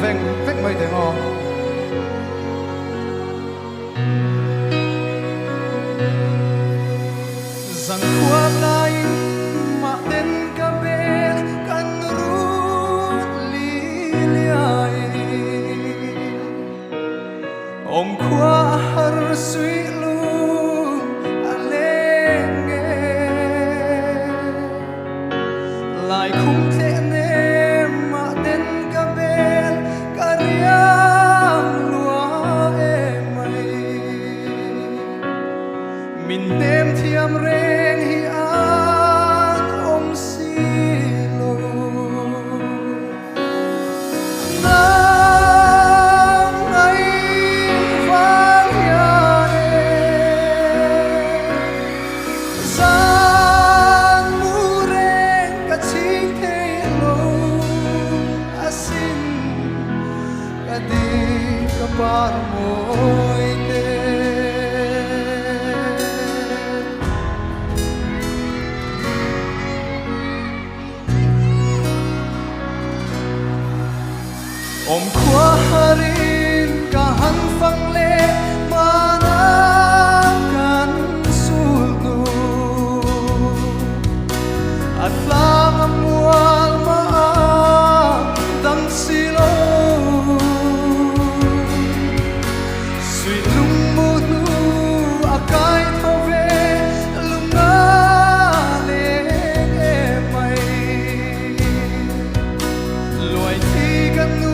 leng vek mai te ngo rằng qua lai mà tên ca bê can rút li liai ông qua har suy lu alenge lại không thể nề mà tên ca bê cariang lúa em mây mình đêm thiam reng hi an om si lo nang ai vang ya re san mu reng ka ching the lo asin ka di ka par moi te om khua harin ka han phang le mana kan sul tu at lang amual ma dang silo sui lung mu nu akai thove lunga le e mai loi thi kan nu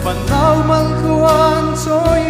phần nào mang khuan trôi